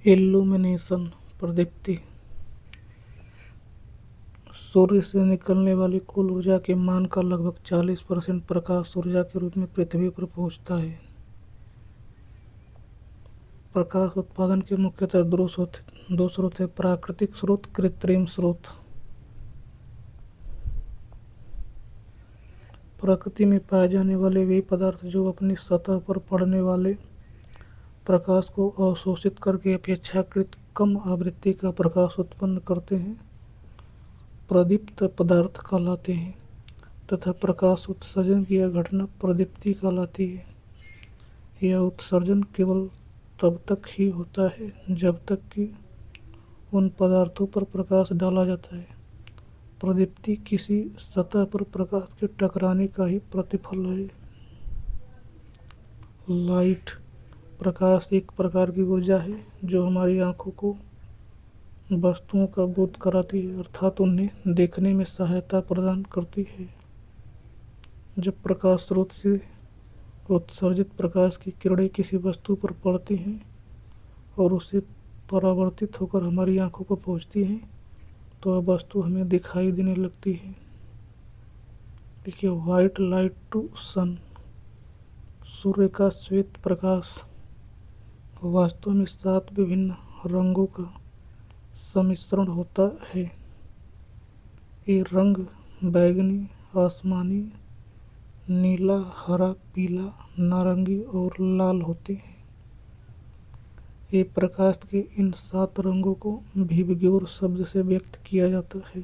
Illumination प्रदीप्ति सूर्य से निकलने वाली कुल ऊर्जा के मान का लगभग 40% प्रकाश ऊर्जा के रूप में पृथ्वी पर पहुंचता है। प्रकाश उत्पादन के मुख्यतः दो स्रोत हैं, प्राकृतिक स्रोत, कृत्रिम स्रोत। प्रकृति में पाए जाने वाले वे पदार्थ जो अपनी सतह पर पड़ने वाले प्रकाश को अवशोषित करके अपेक्षाकृत कम आवृत्ति का प्रकाश उत्पन्न करते हैं, प्रदीप्त पदार्थ कहलाते हैं तथा प्रकाश उत्सर्जन की यह घटना प्रदीप्ति कहलाती है। यह उत्सर्जन केवल तब तक ही होता है जब तक कि उन पदार्थों पर प्रकाश डाला जाता है। प्रदीप्ति किसी सतह पर प्रकाश के टकराने का ही प्रतिफल है। लाइट प्रकाश एक प्रकार की ऊर्जा है जो हमारी आंखों को वस्तुओं का बोध कराती है, अर्थात उन्हें देखने में सहायता प्रदान करती है। जब प्रकाश स्रोत से उत्सर्जित प्रकाश की किरणें किसी वस्तु पर पड़ती हैं और उसे परावर्तित होकर हमारी आंखों को पहुंचती हैं तो वह वस्तु हमें दिखाई देने लगती है। देखिए, व्हाइट लाइट टू सन, सूर्य का श्वेत प्रकाश वास्तव में 7 विभिन्न रंगों का सम्मिश्रण होता है। ये रंग बैंगनी, आसमानी, नीला, हरा, पीला, नारंगी और लाल होते हैं। ये प्रकाश के इन 7 रंगों को विबग्योर शब्द से व्यक्त किया जाता है।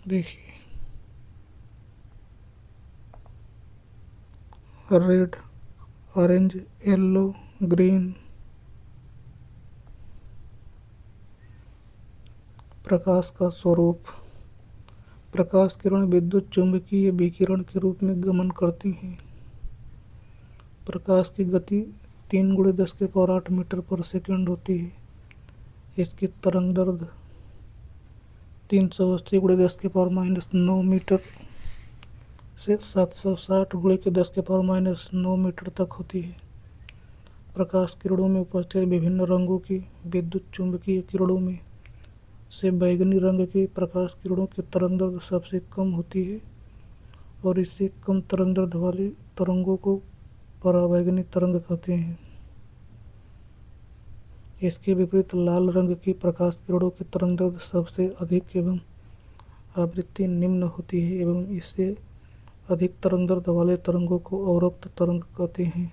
देखिए, रेड, ऑरेंज, येलो, ग्रीन। प्रकाश का स्वरूप। प्रकाश किरण विद्युत चुंबकीय विकिरण के रूप में गमन करती हैं। प्रकाश की गति 3 × 10⁸ मीटर पर सेकंड होती है। इसकी तरंग दैर्ध्य 380 × 10⁻⁹ मीटर से 760 × 10⁻⁹ मीटर तक होती है। प्रकाश किरणों में उपस्थित विभिन्न रंगों की विद्युत चुंबकीय किरणों में से बैंगनी रंग के प्रकाश किरणों की तरंग दैर्ध्य सबसे कम होती है और इससे कम तरंग दैर्ध्य वाली तरंगों को पराबैंगनी तरंग कहते हैं। इसके विपरीत लाल रंग की प्रकाश किरणों की तरंग दैर्ध्य सबसे अधिक एवं आवृत्ति निम्न होती है एवं इससे अधिक तरंग दैर्ध्य वाले तरंगों को अवरक्त तरंग कहते हैं।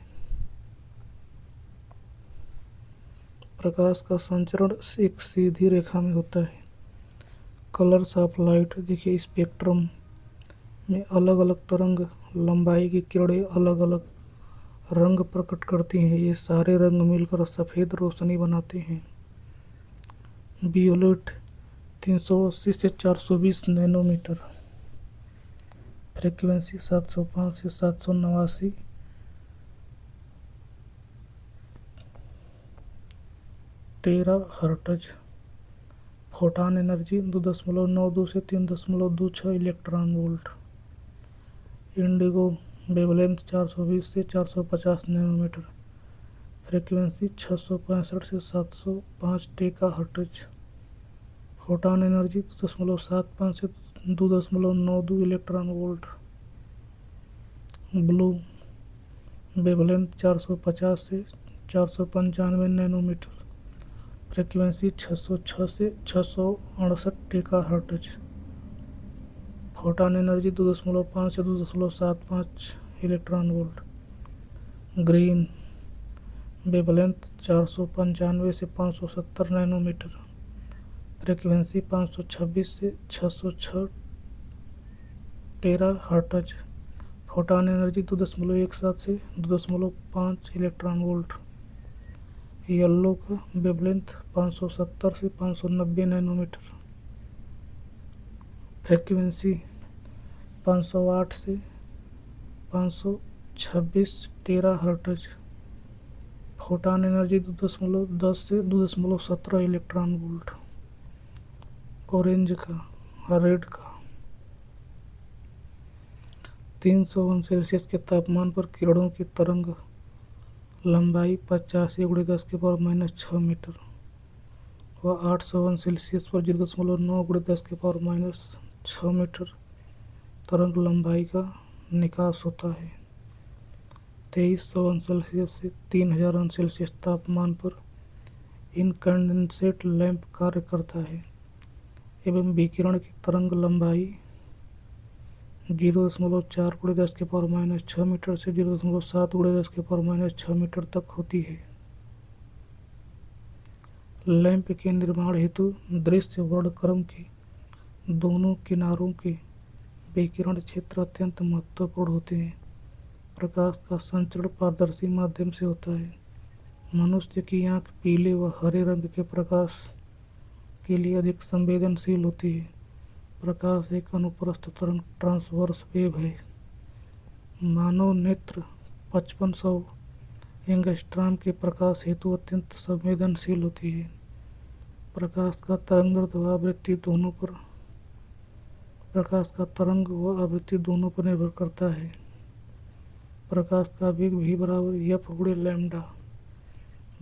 प्रकाश का संचरण एक सीधी रेखा में होता है। Colours of light. देखिए, स्पेक्ट्रम में अलग अलग तरंग लंबाई की किरणें अलग अलग रंग प्रकट करती हैं। ये सारे रंग मिलकर सफ़ेद रोशनी बनाते हैं। वियोलेट 380 से 420 नैनोमीटर, फ्रीक्वेंसी 705 से 789 टेराहर्ट्ज, फोटॉन एनर्जी 2.92 से 3.26 इलेक्ट्रॉन वोल्ट। इंडिगो वेवलेंथ 420 से 450 नैनोमीटर, फ्रीक्वेंसी 665 से 705 टेकाहर्ट्ज, फोटॉन एनर्जी 2.75 से 2.92 इलेक्ट्रॉन वोल्ट। ब्लू वेवलेंथ 450 से 495 नैनोमीटर, फ्रीक्वेंसी 606 से 668 टेकाहर्ट्ज, फोटॉन एनर्जी 2.5 से 2.75 इलेक्ट्रॉन वोल्ट। ग्रीन वेवलेंथ 495 से 570 नैनोमीटर, फ्रीक्वेंसी 526 से 606 टेराहर्ट्ज, फोटॉन एनर्जी 2.17 से 2.5 इलेक्ट्रॉन वोल्ट। येलो का वेवलेंथ 570 से 590 नैनोमीटर, फ्रीक्वेंसी 508 से 526 टेराहर्ट्ज, फोटॉन एनर्जी 2.10 से 2.17 इलेक्ट्रॉन वोल्ट। ऑरेंज का, रेड का 301 सेल्सियस के तापमान पर किरणों की तरंग लंबाई 85 × 10⁻⁻6 मीटर व 801 सेल्सियस पर 0.9 × 10⁻⁻6 मीटर तरंग लंबाई का निकास होता है। 2301 सेल्सियस से 3000 सेल्सियस तापमान पर इनकैंडेसेंट लैंप कार्य करता है एवं विकिरण की तरंग लंबाई 0.4 × 10⁻⁻6 मीटर से 0.7 × 10⁻⁻6 मीटर तक होती है। लैंप के निर्माण हेतु दृश्य वर्णक्रम के दोनों किनारों के विकिरण क्षेत्र अत्यंत महत्वपूर्ण होते हैं। प्रकाश का संचरण पारदर्शी माध्यम से होता है। मनुष्य की आंख पीले व हरे रंग के प्रकाश के लिए अधिक संवेदनशील होती है। प्रकाश एक अनुप्रस्थ तरंग ट्रांसवर्स वेव है। मानव नेत्र 5500 एंगस्ट्रॉम के प्रकाश हेतु अत्यंत संवेदनशील होती है। प्रकाश का तरंग व आवृत्ति दोनों पर निर्भर करता है। प्रकाश का वेग v बराबर f × लैम्डा।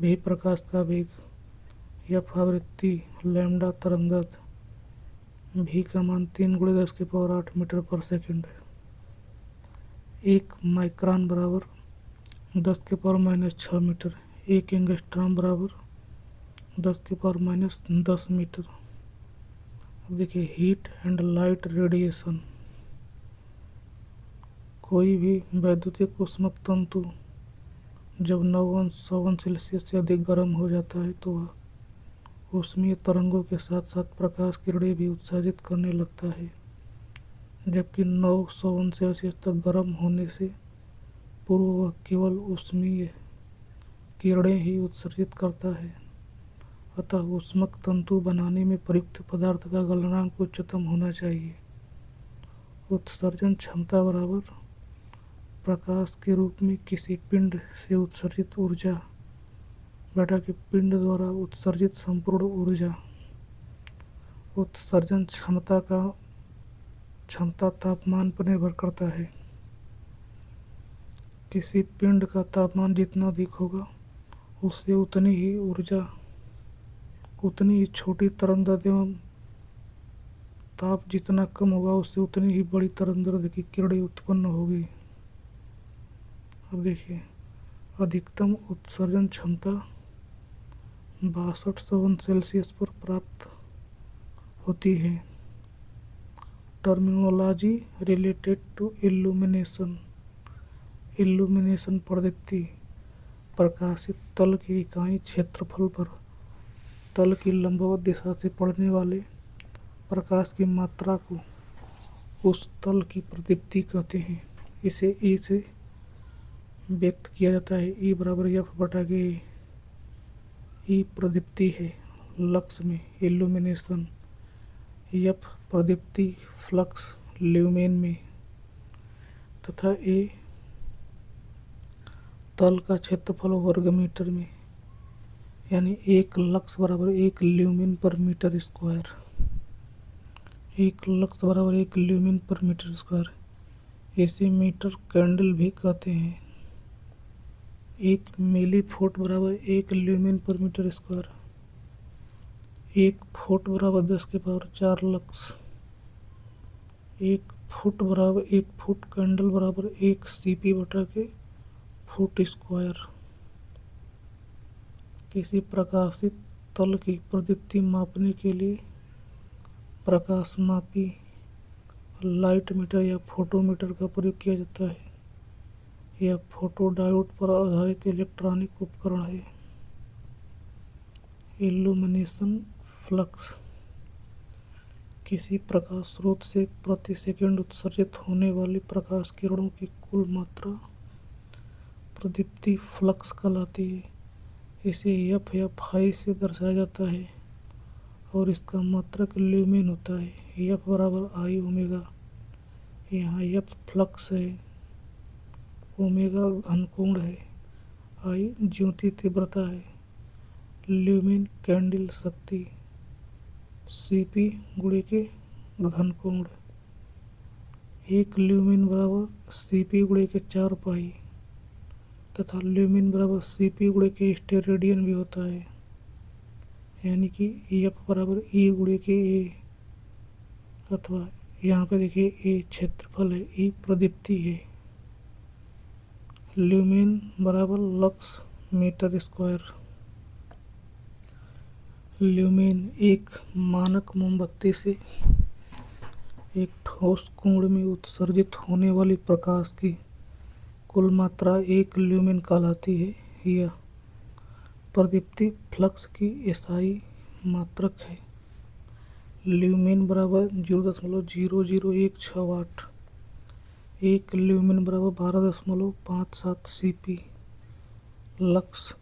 v प्रकाश का वेग, f आवृत्ति, लैम्डा तरंगदैर्घ्य। v का मान 3 × 10⁸ मीटर पर सेकंड है। 1 माइक्रोन बराबर 10⁻⁻6 मीटर। 1 एंगस्ट्रॉम बराबर 10⁻⁻10 मीटर। अब देखिए हीट एंड लाइट रेडिएशन। कोई भी वैद्युतिक ऊष्मक तंतु जब 900 सेल्सियस से अधिक गर्म हो जाता है तो वह ऊष्मीय तरंगों के साथ साथ प्रकाश किरणें भी उत्सर्जित करने लगता है, जबकि 900 सेल्सियस तक गर्म होने से पूर्व वह केवल ऊष्मीय किरणें ही उत्सर्जित करता है। अतः ऊष्मक तंतु बनाने में प्रयुक्त पदार्थ का गलनांक उच्चतम होना चाहिए। उत्सर्जन क्षमता बराबर प्रकाश के रूप में किसी पिंड से उत्सर्जित ऊर्जा बटा के पिंड द्वारा उत्सर्जित संपूर्ण ऊर्जा। उत्सर्जन क्षमता तापमान पर निर्भर करता है। किसी पिंड का तापमान जितना अधिक होगा उससे उतनी ही छोटी तरंगदैर्घ्य एवं ताप जितना कम होगा उससे उतनी ही बड़ी तरंगदैर्घ्य की किरणें उत्पन्न होगी। अब देखिए अधिकतम उत्सर्जन क्षमता 6200 सेल्सियस पर प्राप्त होती है। Terminology related to illumination. Illumination प्रदीप्ति प्रकाशित तल की इकाई क्षेत्रफल पर तल की लंबवत दिशा से पड़ने वाले प्रकाश की मात्रा को उस तल की प्रदीप्ति कहते हैं। इसे E से व्यक्त किया जाता है। E बराबर F बटा के E प्रदीप्ति है लक्स में इल्यूमिनेशन, F प्रदीप्ति फ्लक्स ल्यूमेन में, तथा A तल का क्षेत्रफल वर्ग मीटर में, यानी 1 लक्स बराबर 1 ल्यूमेन पर मीटर स्क्वायर। 1 लक्स बराबर 1 ल्यूमेन पर मीटर स्क्वायर। इसे मीटर कैंडल भी कहते हैं। 1 मिली फुट बराबर 1 ल्यूमेन पर मीटर स्क्वायर। 1 फुट बराबर 10⁴ लक्स। 1 फुट कैंडल बराबर 1 सीपी बटा के फुट स्क्वायर। किसी प्रकाशित तल की प्रदीप्ति मापने के लिए प्रकाशमापी लाइट मीटर या फोटोमीटर का प्रयोग किया जाता है। यह फोटोडायोड पर आधारित इलेक्ट्रॉनिक उपकरण है। इल्यूमिनेशन फ्लक्स किसी प्रकाश स्रोत से प्रति सेकंड उत्सर्जित होने वाली प्रकाश किरणों की कुल मात्रा प्रदीप्ति फ्लक्स कहलाती है। इसे F या फाई से दर्शाया जाता है और इसका मात्रक ल्यूमेन होता है। F बराबर I ओमेगा। यहाँ F फ्लक्स है, ओमेगा घनकोण है, I ज्योति तीव्रता है, ल्यूमेन कैंडल शक्ति, Cp गुणे के घनकोण। 1 ल्यूमेन बराबर Cp गुणे के 4 पाई तथा ल्यूमिन बराबर CP गुणे के स्टेरेडियन भी होता है, यानी कि F बराबर E गुणे के A, अथवा यहाँ पे देखिए A क्षेत्रफल है, E प्रदीप्ति है। ल्यूमेन बराबर लक्स मीटर स्क्वायर। ल्यूमेन एक मानक मोमबत्ती से एक ठोस कुंड में उत्सर्जित होने वाली प्रकाश की कुल मात्रा 1 ल्यूमेन कहलाती है। यह प्रदीप्ति फ्लक्स की एसआई मात्रक है। ल्यूमेन बराबर 0.0016 वाट। 1 ल्यूमेन बराबर 12.57 CP। लक्स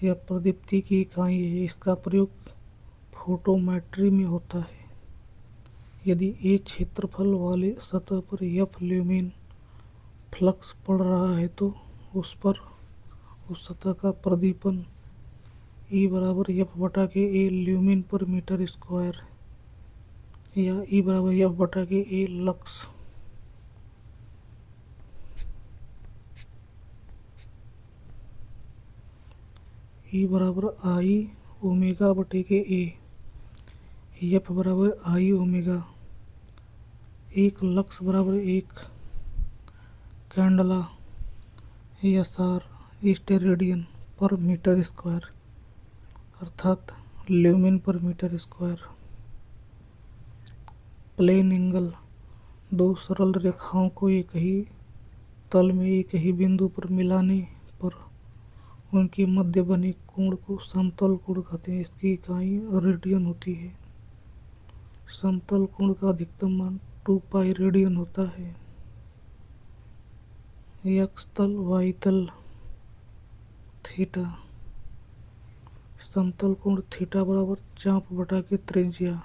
यह प्रदीप्ति की इकाई है। इसका प्रयोग फोटोमेट्री में होता है। यदि A क्षेत्रफल वाले सतह पर F ल्यूमेन फ्लक्स पड़ रहा है तो उस पर उस सतह का प्रदीपन E बराबर F बटा के A ल्यूमेन पर मीटर स्क्वायर या E बराबर F बटा के A लक्स। E बराबर I ओमेगा बटे के A। F बराबर I ओमेगा। 1 लक्स बराबर 1 कैंडला या SR स्टेरेडियन पर मीटर स्क्वायर, अर्थात ल्यूमेन पर मीटर स्क्वायर। प्लेन एंगल दो सरल रेखाओं को एक ही तल में एक ही बिंदु पर मिलाने पर उनके मध्य बने कोण को समतल कोण कहते हैं। इसकी इकाई रेडियन होती है। समतल कोण का अधिकतम मान 2 पाई रेडियन होता है। एक्स तल, वाई तल, थीटा। समतल कोण थीटा बराबर चाप बटा के त्रिज्या।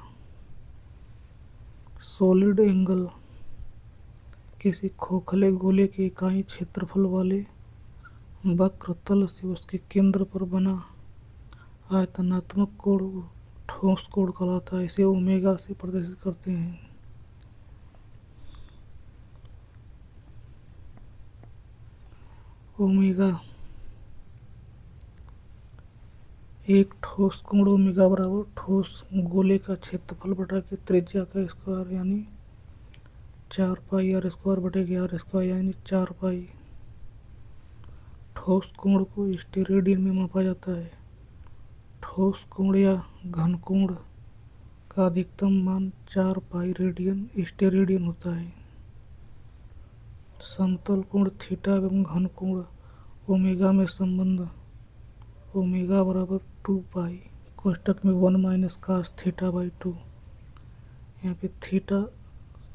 सॉलिड एंगल किसी खोखले गोले की इकाई क्षेत्रफल वाले वक्र तल से उसके केंद्र पर बना आयतनात्मक कोण ठोस कोण कहलाता है। इसे ओमेगा से प्रदर्शित करते हैं। ओमेगा एक ठोस कोण ओमेगा बराबर ठोस गोले का क्षेत्रफल बटा के त्रिज्या का स्क्वायर, यानी 4 पाई आर स्क्वायर बटे के आर स्क्वायर, यानी 4 पाई। ठोस कोण को स्टेरेडियन में मापा जाता है। ठोस कोण या घन कोण का अधिकतम मान 4 पाई रेडियन स्टेरेडियन होता है। समतल कोण थीटा एवं घन कोण ओमेगा में संबंध ओमेगा बराबर 2 पाई कोष्टक में 1 माइनस कास थीटा बाई 2। यहाँ पे थीटा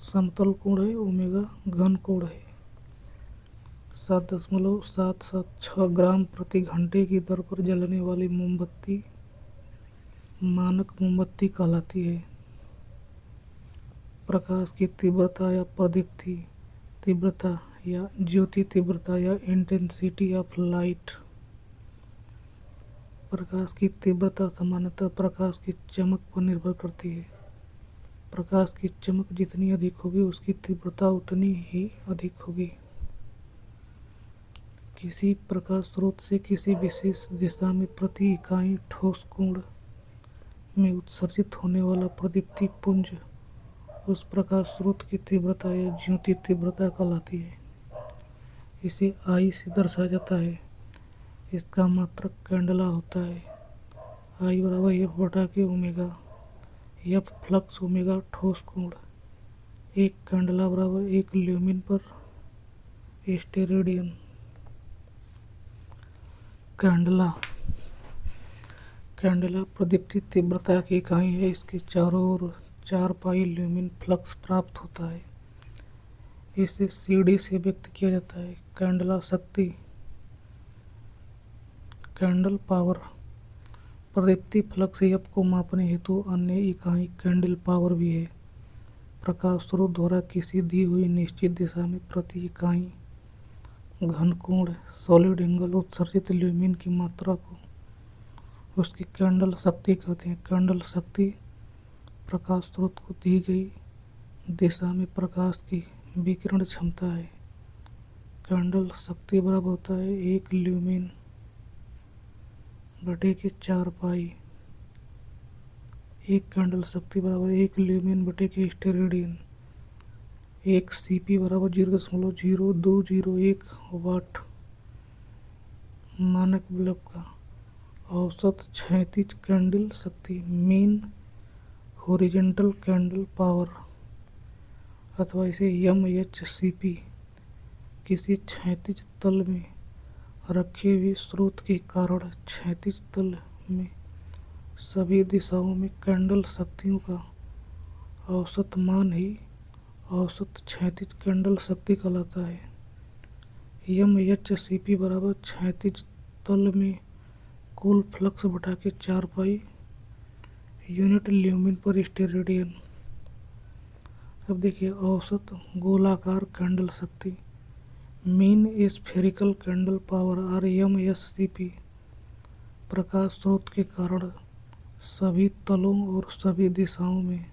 समतल कोण है, ओमेगा घन कोण है। 7.776 ग्राम प्रति घंटे की दर पर जलने वाली मोमबत्ती मानक मोमबत्ती कहलाती है। प्रकाश की तीव्रता या प्रदीप्ति तीव्रता या ज्योति तीव्रता या इंटेंसिटी ऑफ लाइट। प्रकाश की तीव्रता सामान्यतः प्रकाश की चमक पर निर्भर करती है। प्रकाश की चमक जितनी अधिक होगी उसकी तीव्रता उतनी ही अधिक होगी। किसी प्रकाश स्रोत से किसी विशेष दिशा में प्रति इकाई ठोस कोण में उत्सर्जित होने वाला प्रदीप्ति पुंज उस प्रकाश स्रोत की तीव्रता या ज्योति तीव्रता कहलाती है। इसे I से दर्शाया जाता है। इसका मात्रक कैंडला होता है। I बराबर F बटा के ओमेगा। F फ्लक्स ओमेगा ठोस कोण। 1 कैंडला बराबर 1 ल्यूमेन पर स्टेरेडियन। कैंडला प्रदीप्ति तीव्रता की इकाई है। इसके चारों ओर 4 पाई ल्यूमेन फ्लक्स प्राप्त होता है। इसे CD से व्यक्त किया जाता है। कैंडला शक्ति कैंडल पावर। प्रदीप्ति फ्लक्स F को मापने हेतु अन्य इकाई कैंडल पावर भी है। प्रकाश स्रोत द्वारा किसी दी हुई निश्चित दिशा में प्रति इकाई घन कोण सॉलिड एंगल उत्सर्जित ल्यूमेन की मात्रा को उसकी कैंडल शक्ति कहते हैं। कैंडल शक्ति प्रकाश स्रोत को दी गई दिशा में प्रकाश की विकिरण क्षमता है। कैंडल शक्ति बराबर होता है 1 ल्यूमेन बटे के 4 पाई। एक कैंडल शक्ति बराबर 1 ल्यूमेन बटे के स्टेरेडियन। एक सीपी बराबर 0.0201 वाट। मानक बल्ब का औसत क्षैतिज कैंडल शक्ति मीन हॉरिजॉन्टल कैंडल पावर अथवा इसे MHCP किसी क्षैतिज तल में रखे हुए स्रोत के कारण क्षैतिज तल में सभी दिशाओं में कैंडल शक्तियों का औसत मान ही औसत क्षैतिज कैंडल शक्ति कहलाता है। MHCP बराबर क्षैतिज तल में कुल फ्लक्स बटा के 4 पाई यूनिट ल्यूमेन पर स्टेरेडियन। अब देखिए औसत गोलाकार कैंडल शक्ति mean spherical candle power RMSCP प्रकाश स्रोत के कारण सभी तलों और सभी दिशाओं में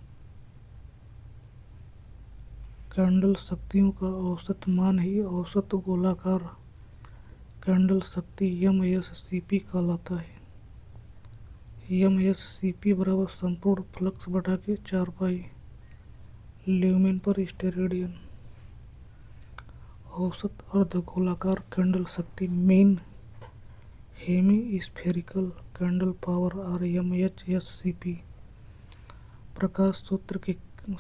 कैंडल शक्तियों का औसत मान ही औसत गोलाकार कैंडल शक्ति MHCP कहलाता है। MHCP बराबर संपूर्ण फ्लक्स बटा के 4 पाई ल्यूमेन पर स्टेरेडियन। औसत अर्धगोलाकार कैंडल शक्ति mean hemispherical candle power RMHSCP प्रकाश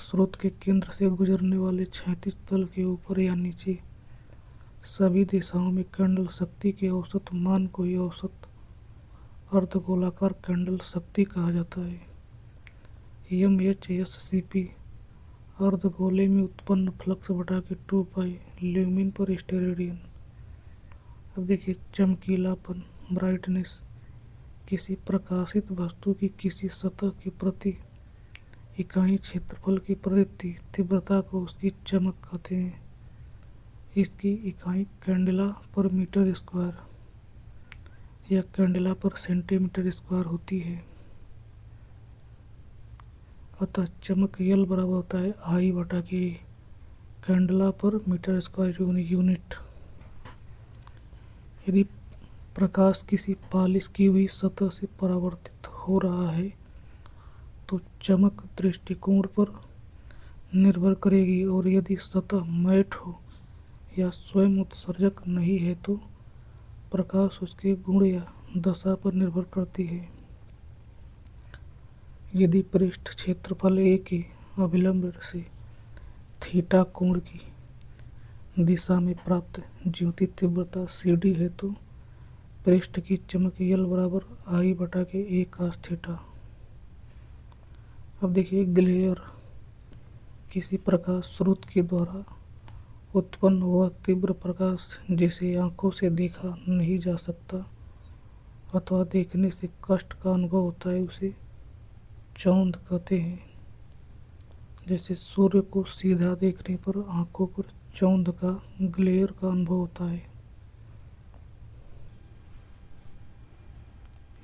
स्रोत के केंद्र से गुजरने वाले क्षैतिज तल के ऊपर या नीचे सभी दिशाओं में कैंडल शक्ति के औसत मान को ही औसत अर्धगोलाकार कैंडल शक्ति कहा जाता है। MHSCP अर्धगोले में उत्पन्न फ्लक्स बटा के 2 पाई ल्यूमेन पर स्टेरेडियन। अब देखिए चमकीलापन ब्राइटनेस किसी प्रकाशित वस्तु की किसी सतह के प्रति इकाई क्षेत्रफल की प्रदीप्ति तीव्रता को उसकी चमक कहते हैं। इसकी इकाई कैंडेला पर मीटर स्क्वायर या कैंडेला पर सेंटीमीटर स्क्वायर होती है। अतः चमक यल बराबर होता है I बटा के कैंडेला पर मीटर स्क्वायर यूनिट। यदि प्रकाश किसी पालिश की हुई सतह से परावर्तित हो रहा है तो चमक दृष्टिकोण पर निर्भर करेगी, और यदि सतह मैट हो या स्वयं उत्सर्जक नहीं है तो प्रकाश उसके गुण या दशा पर निर्भर करती है। यदि पृष्ठ क्षेत्रफल A के अभिलंब से थीटा कोण की दिशा में प्राप्त ज्योति तीव्रता CD है तो पृष्ठ की चमक यल बराबर I बटा के A cos थीटा। अब देखिए ग्लेयर किसी प्रकाश स्रोत के द्वारा उत्पन्न हुआ तीव्र प्रकाश जिसे आंखों से देखा नहीं जा सकता अथवा देखने से कष्ट का अनुभव होता है, उसे चौंध कहते हैं। जैसे सूर्य को सीधा देखने पर आंखों पर चौंध का ग्लेयर का अनुभव होता है।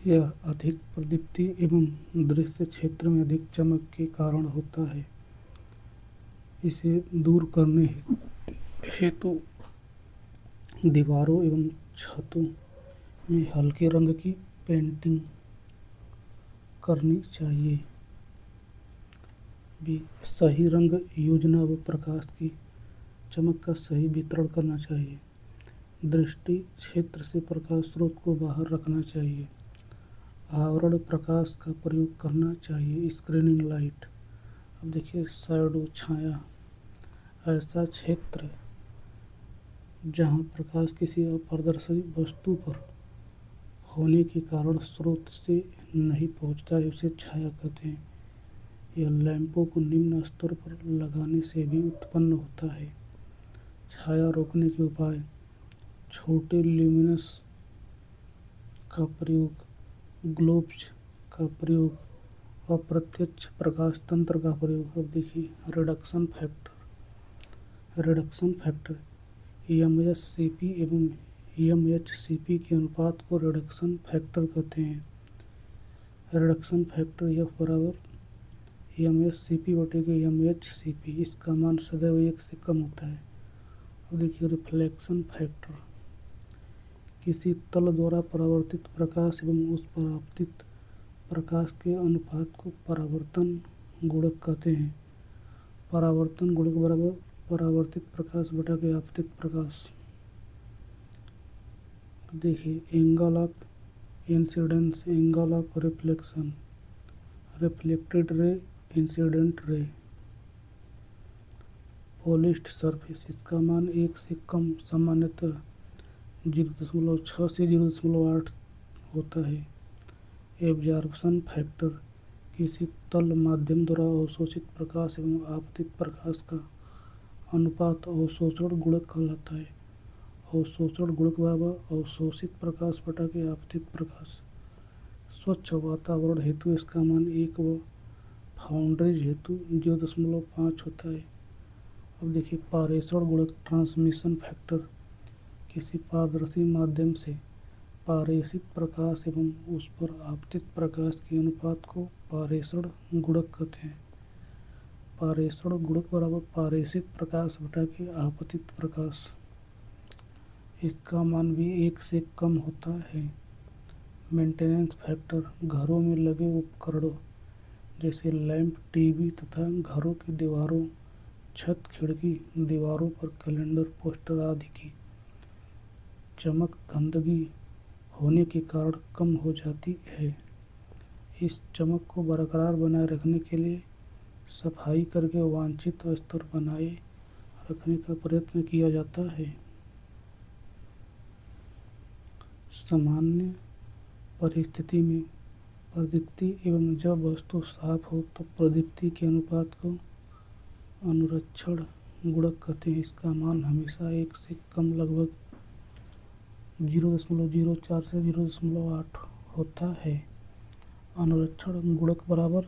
यह अधिक प्रदीप्ति एवं दृश्य क्षेत्र में अधिक चमक के कारण होता है। इसे दूर करने हेतु दीवारों एवं छतों में हल्के रंग की पेंटिंग करनी चाहिए। भी सही रंग योजना व प्रकाश की चमक का सही वितरण करना चाहिए। दृष्टि क्षेत्र से प्रकाश स्रोत को बाहर रखना चाहिए। आवरण प्रकाश का प्रयोग करना चाहिए। Screening light. अब देखिए शैडो छाया ऐसा क्षेत्र जहाँ प्रकाश किसी अपारदर्शी वस्तु पर होने के कारण स्रोत से नहीं पहुँचता है, उसे छाया कहते हैं। यह लैंपों को निम्न स्तर पर लगाने से भी उत्पन्न होता है। छाया रोकने के उपाय छोटे ल्यूमिनस का प्रयोग, ग्लोब्स का प्रयोग, अप्रत्यक्ष प्रकाश तंत्र का प्रयोग। अब देखिए रिडक्शन फैक्टर MHCP एवं MHCP के अनुपात को रिडक्शन फैक्टर कहते हैं। रिडक्शन फैक्टर F बराबर MHCP बटे के MHCP। इसका मान सदैव 1 से कम होता है। अब देखिए रिफ्लेक्शन फैक्टर, किसी तल द्वारा परावर्तित प्रकाश एवं उस पर आपतित प्रकाश के अनुपात को परावर्तन गुणक कहते हैं। परावर्तन गुणक बराबर परावर्तित प्रकाश बटा के आपतित प्रकाश। देखिए angle of incidence, angle of reflection, reflected ray, incident ray. Polished surface, इसका मान 1 से कम, सामान्यतः 0.6 से 0.8 होता है। एब्जॉर्प्शन फैक्टर, किसी तल माध्यम द्वारा अवशोषित प्रकाश एवं आपतित प्रकाश का अनुपात अवशोषण गुणक कहलाता है। अवशोषण गुणक बराबर अवशोषित प्रकाश बटा के आपतित प्रकाश। स्वच्छ वातावरण हेतु इसका मान 1 व फाउंड्रीज हेतु 0.5 होता है। अब देखिए पारेषण गुणक, ट्रांसमिशन फैक्टर, किसी पारदर्शी माध्यम से पारेषित प्रकाश एवं उस पर आपतित प्रकाश के अनुपात को पारेषण गुणक कहते हैं। पारेषण गुणक बराबर पारेषित प्रकाश बटा के आपतित प्रकाश। इसका मान भी 1 से कम होता है। मेंटेनेंस फैक्टर, घरों में लगे उपकरणों जैसे लैंप, टीवी तथा घरों की दीवारों, छत, खिड़की, दीवारों पर कैलेंडर, पोस्टर आदि की चमक गंदगी होने के कारण कम हो जाती है। इस चमक को बरकरार बनाए रखने के लिए सफाई करके वांछित स्तर बनाए रखने का प्रयत्न किया जाता है। सामान्य परिस्थिति में प्रदीप्ति एवं जब वस्तु साफ हो तब प्रदीप्ति के अनुपात को अनुरक्षण गुणक कहते हैं। इसका मान हमेशा 1 से कम, लगभग 0.04 से 0.8 होता है। अनुरक्षण गुणक बराबर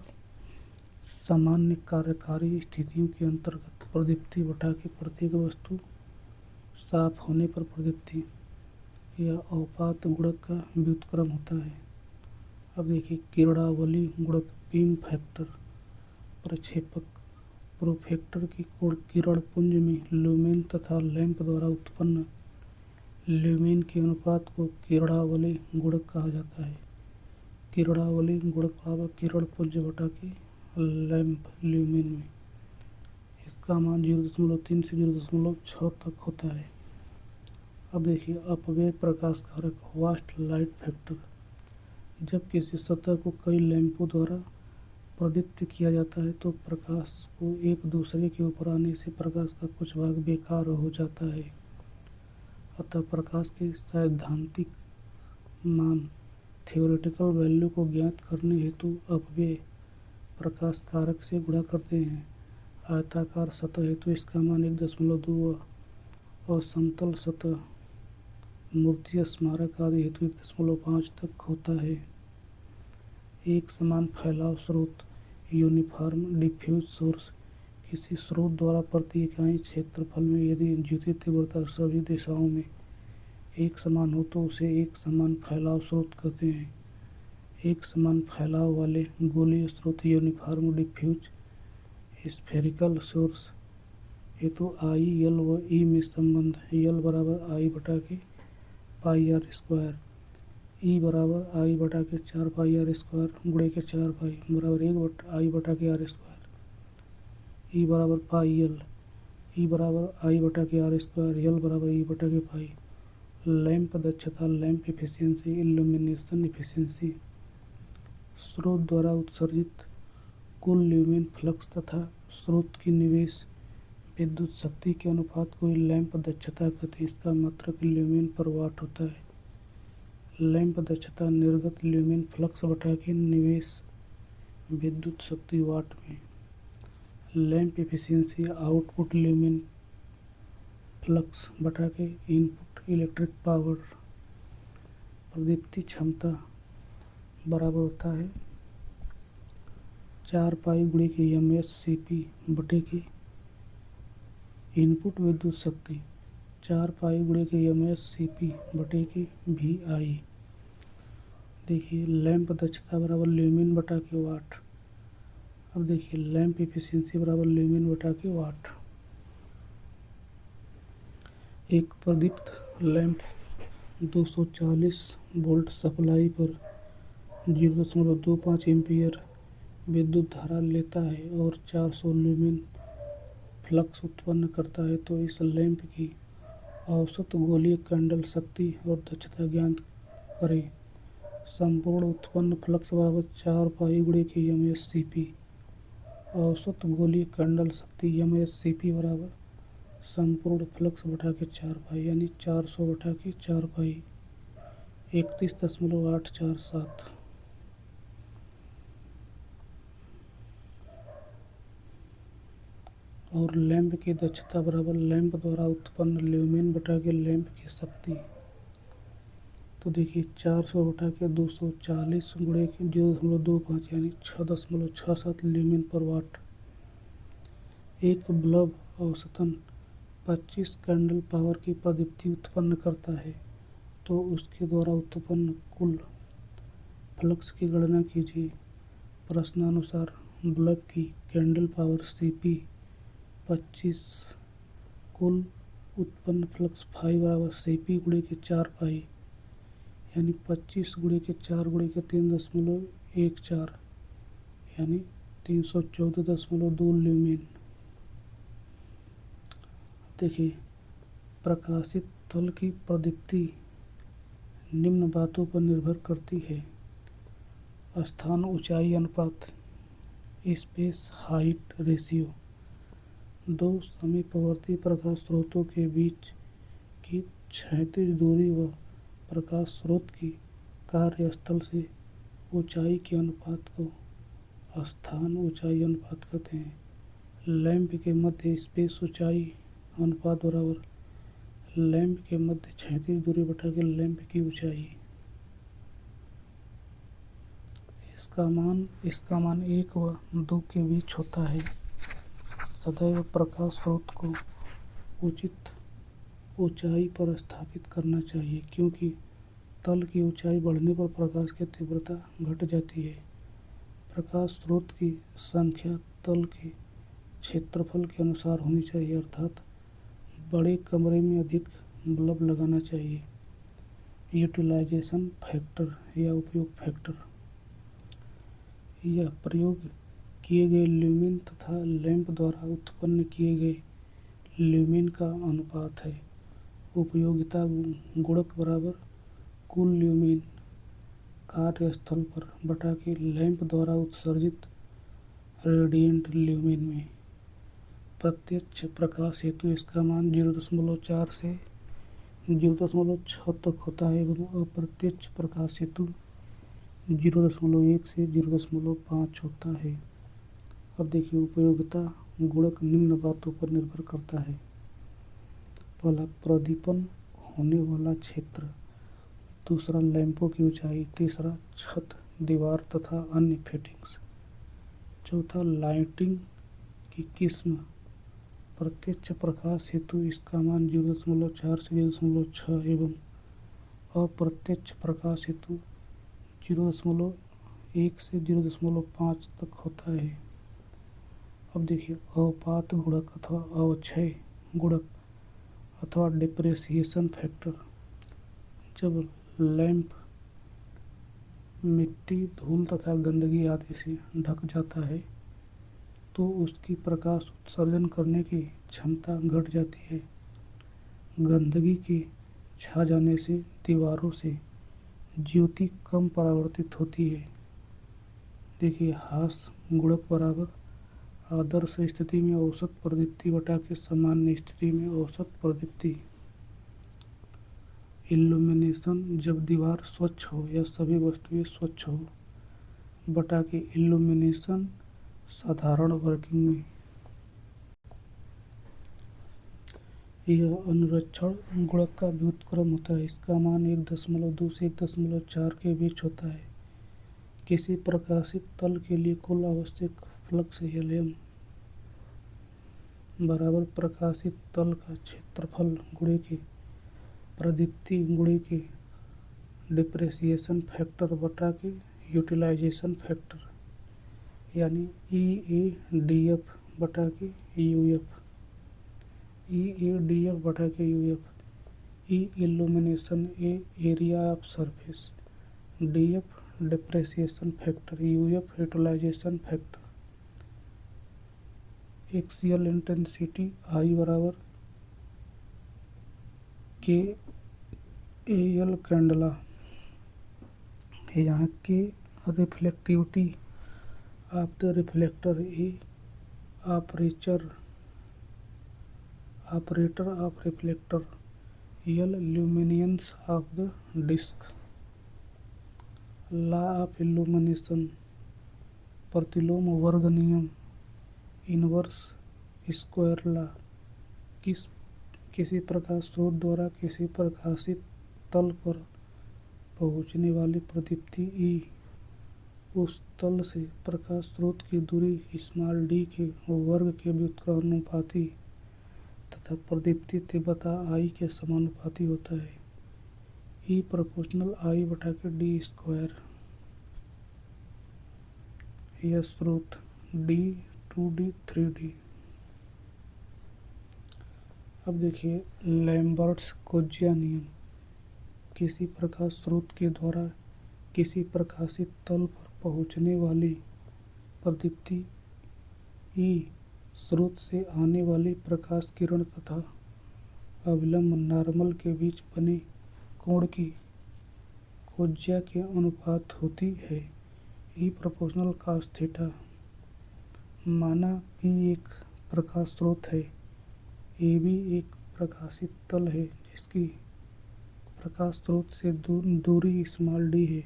सामान्य कार्यकारी स्थितियों के अंतर्गत प्रदीप्ति बटा के प्रत्येक वस्तु साफ होने पर प्रदीप्ति या अवपात गुणक का व्युत्क्रम होता है। अब देखिए किरणावली गुणक, बीम फैक्टर, प्रक्षेपक, प्रोफेक्टर की कोण किरण पुंज में ल्यूमेन तथा लैंप द्वारा उत्पन्न ल्यूमेन के अनुपात को किरणावली गुणक कहा जाता है। किरणावली गुणक बराबर किरण पुंज बटा के लैंप ल्यूमेन में। इसका मान 0.3 से 0.6 तक होता है। अब देखिए अपव्यय प्रकाश कारक, वास्ट लाइट फैक्टर, जब किसी सतह को कई लैंपों द्वारा प्रदीप्त किया जाता है तो प्रकाश को एक दूसरे के ऊपर आने से प्रकाश का कुछ भाग बेकार हो जाता है। अतः प्रकाश के सैद्धांतिक मान, थ्योरेटिकल वैल्यू को ज्ञात करने हेतु अपव्यय प्रकाश कारक से गुणा करते हैं। आयताकार सतह हेतु इसका मान 1.2 और समतल सतह, मूर्ति, स्मारक आदि हेतु 1.5 तक होता है। एक समान फैलाव स्रोत, यूनिफॉर्म डिफ्यूज सोर्स, किसी स्रोत द्वारा प्रति इकाई क्षेत्रफल में यदि ज्योति तीव्रता सभी दिशाओं में एक समान हो तो उसे एक समान फैलाव स्रोत कहते हैं। एक समान फैलाव वाले गोलीय स्रोत, यूनिफॉर्म डिफ्यूज स्फेरिकल सोर्स हेतु आई, एल व ई में संबंध, एल बराबर आई बटा के पाई आर स्क्वायर, ई बराबर आई बटा के 4 पाई आर स्क्वायर गुणे के 4 पाई बराबर 1 आई बटा के आर स्क्वायर। ई बराबर पाई एल, ई बराबर आई बटा के आर स्क्वायर, एल बराबर ई बटा के पाई। लैंप दक्षता, लैंप एफिशिएंसी, इल्यूमिनेशन एफिशिएंसी, स्रोत द्वारा उत्सर्जित कुल ल्यूमेन फ्लक्स तथा स्रोत की निवेश विद्युत शक्ति के अनुपात को लैंप दक्षता कहते हैं। इसका मात्रक ल्यूमेन पर वाट होता है। लैंप दक्षता निर्गत ल्यूमेन फ्लक्स बटा के निवेश विद्युत शक्ति वाट में। Lamp efficiency output lumen flux बटा के इनपुट इलेक्ट्रिक पावर। प्रदीप्ति क्षमता बराबर होता है 4 पाई गुणे के एम एस सी पी बटे के इनपुट विद्युत शक्ति 4 पाई गुणे के एम एस सी पी बटे के वी आई। देखिए लैंप दक्षता बराबर ल्यूमेन बटा के वाट। अब देखिए लैंप एफिशिएंसी बराबर ल्यूमेन बटा के वाट। एक प्रदीप्त लैंप 240 वोल्ट सप्लाई पर 0.25 एम्पीयर विद्युत धारा लेता है और 400 ल्यूमेन फ्लक्स उत्पन्न करता है, तो इस लैंप की औसत गोलीय कैंडल शक्ति और दक्षता ज्ञात करें। संपूर्ण उत्पन्न फ्लक्स बराबर 4 पाई गुणे के mscp। औसत गोलीय कैंडल शक्ति mscp बराबर संपूर्ण फ्लक्स बटा के 4 पाई, यानी 400 बटा के 4 पाई 31.847। और लैंप की दक्षता बराबर लैंप द्वारा उत्पन्न ल्यूमेन बटा के लैंप की शक्ति। तो देखिए 400 बटा के 240 गुणे के 0.25 यानी 6.67 ल्यूमेन पर वाट। एक बल्ब औसतन 25 कैंडल पावर की प्रदीप्ति उत्पन्न करता है, तो उसके द्वारा उत्पन्न कुल फ्लक्स की गणना कीजिए। प्रश्नानुसार बल्ब की कैंडल पावर Cp 25, कुल उत्पन्न फ्लक्स फाई बराबर Cp गुणे के 4 पाई, यानी 25 गुणे के 4 गुणे के 3.14 यानी 314.2 ल्यूमेन। देखिए प्रकाशित तल की प्रदीप्ति निम्न बातों पर निर्भर करती है: स्थान ऊंचाई अनुपात, स्पेस हाइट रेशियो, दो समीपवर्ती प्रकाश स्रोतों के बीच की क्षैतिज दूरी व प्रकाश स्रोत की कार्यस्थल से ऊंचाई के अनुपात को स्थान ऊंचाई अनुपात कहते हैं। लैंप के मध्य स्पेस ऊंचाई अनुपात बराबर लैंप के मध्य क्षैतिज दूरी बटा के लैंप की ऊंचाई। इसका मान 1 व 2 के बीच होता है। सदैव प्रकाश स्रोत को उचित ऊंचाई पर स्थापित करना चाहिए, क्योंकि तल की ऊंचाई बढ़ने पर प्रकाश की तीव्रता घट जाती है। प्रकाश स्रोत की संख्या तल के क्षेत्रफल के अनुसार होनी चाहिए, अर्थात बड़े कमरे में अधिक बल्ब लगाना चाहिए। यूटिलाइजेशन फैक्टर या उपयोग फैक्टर, यह प्रयोग किए गए ल्यूमेन तथा लैंप द्वारा उत्पन्न किए गए ल्यूमेन का अनुपात है। उपयोगिता गुणक बराबर कुल ल्यूमेन कार्यस्थल पर बटा के लैंप द्वारा उत्सर्जित रेडिएंट ल्यूमेन में। प्रत्यक्ष प्रकाश हेतु इसका मान 0.4 से 0.6 तक होता है एवं अप्रत्यक्ष प्रकाश हेतु 0.1 से 0.5 होता है। अब देखिए उपयोगिता गुणक निम्न बातों पर निर्भर करता है: पहला, प्रदीपन होने वाला क्षेत्र, दूसरा, लैंपों की ऊंचाई, तीसरा, छत, दीवार तथा अन्य फिटिंग्स, चौथा, लाइटिंग की किस्म। प्रत्यक्ष प्रकाश हेतु इसका मान 0.4 से 0.6 एवं अप्रत्यक्ष प्रकाश हेतु 0.1 से 0.5 तक होता है। अब देखिए अवपात गुणक अथवा अवक्षय गुणक अथवा डिप्रेसिएशन फैक्टर। जब लैंप मिट्टी, धूल तथा गंदगी आदि से ढक जाता है, तो उसकी प्रकाश उत्सर्जन करने की क्षमता घट जाती है। गंदगी के छा जाने से दीवारों से ज्योति कम परावर्तित होती है। देखिए हास गुणक बराबर आदर्श स्थिति में औसत प्रदीप्ति बटा के सामान्य स्थिति में औसत प्रदीप्ति। इल्यूमिनेशन, जब दीवार स्वच्छ हो या सभी वस्तुएं स्वच्छ हो, बटा के इल्यूमिनेशन साधारण वर्किंग में। यह अनुरक्षण गुणक का व्युत्क्रम होता है। इसका मान 1.2 से 1.4 के बीच होता है। किसी प्रकाशित तल के लिए कुल आवश्यक फ्लक्स हेलियम बराबर प्रकाशित तल का क्षेत्रफल गुणे के प्रदीप्ति गुणे के डिप्रेसिएशन फैक्टर बटा के यूटिलाइजेशन फैक्टर, यानी EADF बटा के UF। EADF बटा के UF E illumination A area of surface, D F depreciation factor, U F utilization factor, axial intensity I बराबर के ए एल कैंडला, यहाँ K reflectivity of the reflector, A aperture of reflector, L luminance of the disc, law of illumination, प्रतिलोम वर्ग नियम, inverse square law, किसी प्रकाश स्रोत द्वारा किसी प्रकाशित तल पर पहुँचने वाली प्रदीप्ति ई उस तल से प्रकाश स्रोत की दूरी स्मॉल डी के वर्ग के व्युत्क्रमानुपाती तथा प्रदीप्ति तीव्रता आई के समानुपाती होता है। ई प्रोपोर्शनल आई बटा के डी स्क्वायर। यह स्रोत डी 2D 3D। अब देखिए लैम्बर्ट्स कोज्या नियम, किसी प्रकाश स्रोत के द्वारा किसी प्रकाशित तल पर पहुँचने वाली प्रदीप्ति ई स्रोत से आने वाली प्रकाश किरण तथा अविलंब नॉर्मल के बीच बने कोण की कोज्या के अनुपात होती है। ई प्रोपोर्शनल cos थीटा। माना पी एक प्रकाश स्रोत है, ए बी एक प्रकाशित तल है जिसकी प्रकाश स्रोत से दूरी स्मॉल डी है,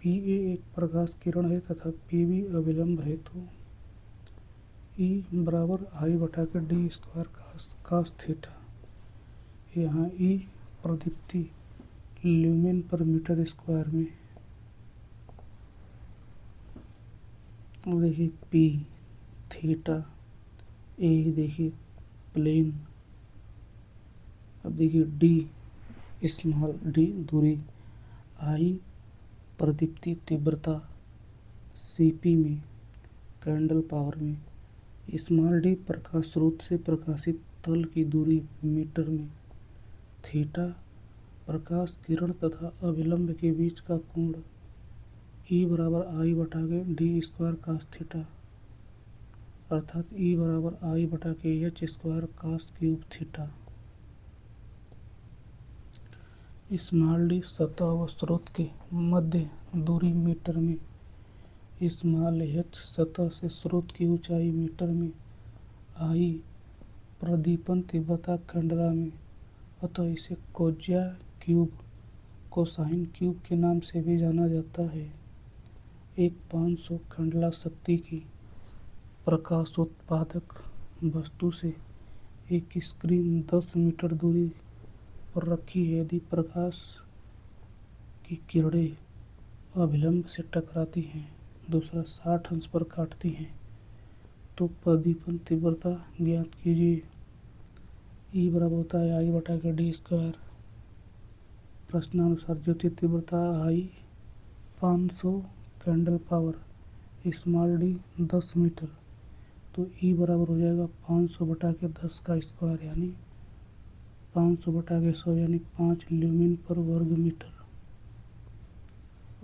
पी ए एक प्रकाश किरण है तथा पी बी अविलंब है, तो ई बराबर आई बटा के डी स्क्वायर cos थीटा। यहाँ ई प्रदीप्ति ल्यूमेन पर मीटर स्क्वायर में, देखिए पी थीटा, ए देखिए प्लेन, अब देखिए डी स्मॉल डी दूरी, आई प्रदीप्ति तीव्रता सीपी में कैंडल पावर में, स्मॉल डी प्रकाश स्रोत से प्रकाशित तल की दूरी मीटर में, थीटा प्रकाश किरण तथा अविलंब के बीच का कोण, ई बराबर आई बटा के डी स्क्वायर cos थीटा, अर्थात ई बराबर आई बटा के H square cos cube theta. Small D सतह व स्रोत के मध्य दूरी मीटर में, स्मॉल एच सतह से स्रोत की ऊंचाई मीटर में, आई प्रदीपन तीव्रता कैंडला में, अतः इसे कोज्या क्यूब कोसाइन क्यूब के नाम से भी जाना जाता है। एक 500 कैंडला शक्ति की प्रकाशोत्पादक वस्तु से एक स्क्रीन 10 मीटर दूरी पर रखी है। यदि प्रकाश की किरणें अभिलंब से टकराती हैं, दूसरा 60 अंश पर काटती हैं, तो प्रदीपन तीव्रता ज्ञात कीजिए। ई बराबर होता है आई बटा के डी स्क्वायर। प्रश्नानुसार ज्योति तीव्रता I 500 candle power, small D 10 metre, तो ई बराबर हो जाएगा 500 बटा के 10 का स्क्वायर यानी 500 बटा के 100 यानी 5 ल्यूमिन पर वर्ग मीटर।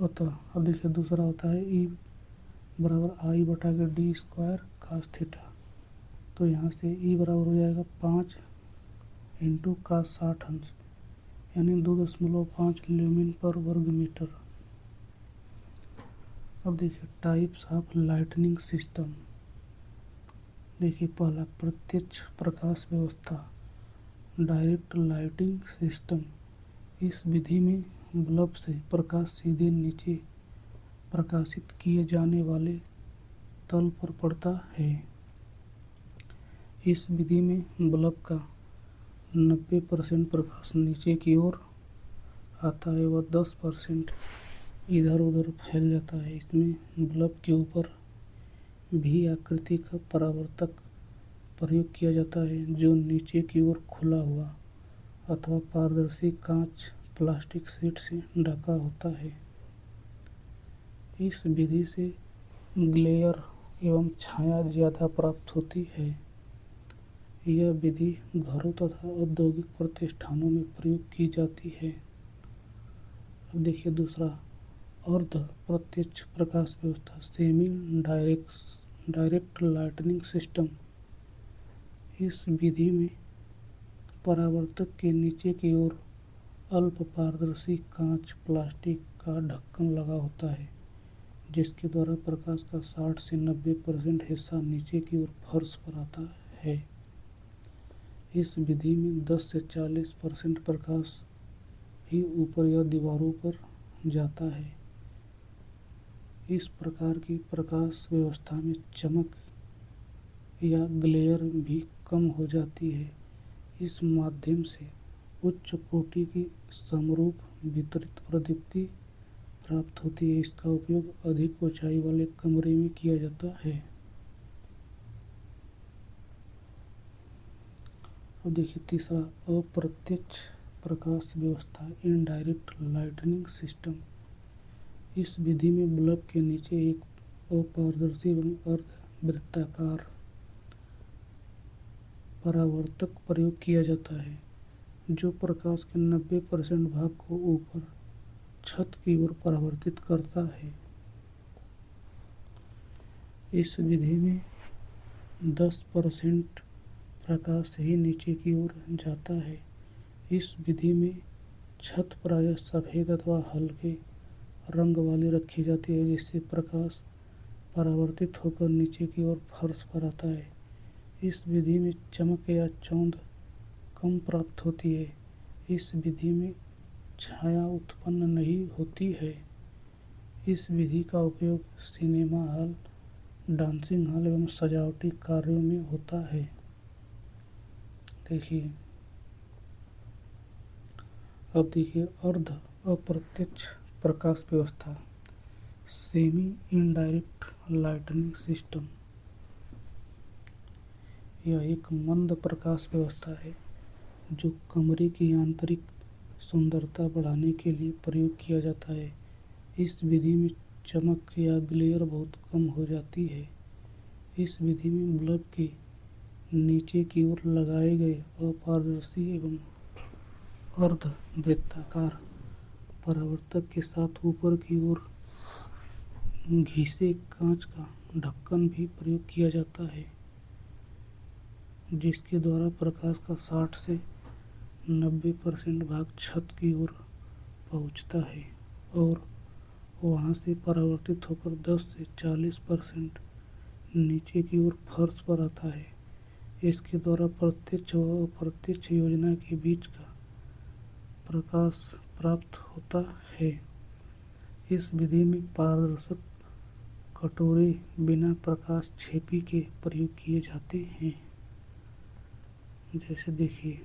अतः अब देखिए दूसरा होता है ई बराबर आई बटा के डी स्क्वायर cos थीटा, तो यहाँ से ई बराबर हो जाएगा 5 इंटू cos 60 अंश यानी 2.5 ल्यूमिन पर वर्ग मीटर। अब देखिए टाइप्स ऑफ लाइटनिंग सिस्टम। देखिए पहला प्रत्यक्ष प्रकाश व्यवस्था, डायरेक्ट लाइटिंग सिस्टम। इस विधि में बल्ब से प्रकाश सीधे नीचे प्रकाशित किए जाने वाले तल पर पड़ता है। इस विधि में बल्ब का 90% प्रकाश नीचे की ओर आता है व 10% इधर उधर फैल जाता है। इसमें बल्ब के ऊपर भी आकृति का परावर्तक प्रयोग किया जाता है जो नीचे की ओर खुला हुआ अथवा पारदर्शी कांच प्लास्टिक शीट से ढका होता है। इस विधि से ग्लेयर एवं छाया ज़्यादा प्राप्त होती है। यह विधि घरों तथा औद्योगिक प्रतिष्ठानों में प्रयोग की जाती है। अब देखिए दूसरा, अर्ध प्रत्यक्ष प्रकाश व्यवस्था, सेमी डायरेक्ट लाइटनिंग सिस्टम। इस विधि में परावर्तक के नीचे की ओर अल्प पारदर्शी कांच प्लास्टिक का ढक्कन लगा होता है, जिसके द्वारा प्रकाश का 60 से 90% हिस्सा नीचे की ओर फर्श पर आता है। इस विधि में 10 से 40% प्रकाश ही ऊपर या दीवारों पर जाता है। इस प्रकार की प्रकाश व्यवस्था में चमक या ग्लेयर भी कम हो जाती है। इस माध्यम से उच्च कोटि की समरूप वितरित प्रदीप्ति प्राप्त होती है। इसका उपयोग अधिक ऊंचाई वाले कमरे में किया जाता है। अब देखिए तीसरा, अप्रत्यक्ष प्रकाश व्यवस्था, इनडायरेक्ट लाइटनिंग सिस्टम। इस विधि में बल्ब के नीचे एक अपारदर्शी एवं अर्धवृत्ताकार परावर्तक प्रयोग किया जाता है, जो प्रकाश के 90% भाग को ऊपर छत की ओर परावर्तित करता है। इस विधि में 10% प्रकाश ही नीचे की ओर जाता है। इस विधि में छत प्रायः सफ़ेद अथवा हल्के रंग वाली रखी जाती है, जिससे प्रकाश परावर्तित होकर नीचे की ओर फर्श पर आता है। इस विधि में चमक या चौंध कम प्राप्त होती है। इस विधि में छाया उत्पन्न नहीं होती है। इस विधि का उपयोग सिनेमा हॉल, डांसिंग हॉल एवं सजावटी कार्यों में होता है। देखिए अब देखिए अर्ध अप्रत्यक्ष प्रकाश व्यवस्था, सेमी इनडायरेक्ट लाइटनिंग सिस्टम। यह एक मंद प्रकाश व्यवस्था है जो कमरे की आंतरिक सुंदरता बढ़ाने के लिए प्रयोग किया जाता है। इस विधि में चमक या ग्लेयर बहुत कम हो जाती है। इस विधि में बल्ब के नीचे की ओर लगाए गए अपारदर्शी एवं अर्धवृत्ताकार परावर्तक के साथ ऊपर की ओर घिसे कांच का ढक्कन भी प्रयोग किया जाता है, जिसके द्वारा प्रकाश का 60 से 90% भाग छत की ओर पहुंचता है और वहां से परावर्तित होकर 10 से 40% नीचे की ओर फर्श पर आता है। इसके द्वारा प्रत्यक्ष व अप्रत्यक्ष योजना के बीच का प्रकाश प्राप्त होता है। इस विधि में पारदर्शक कटोरे बिना प्रकाश छेपी के प्रयोग किए जाते हैं। जैसे देखिए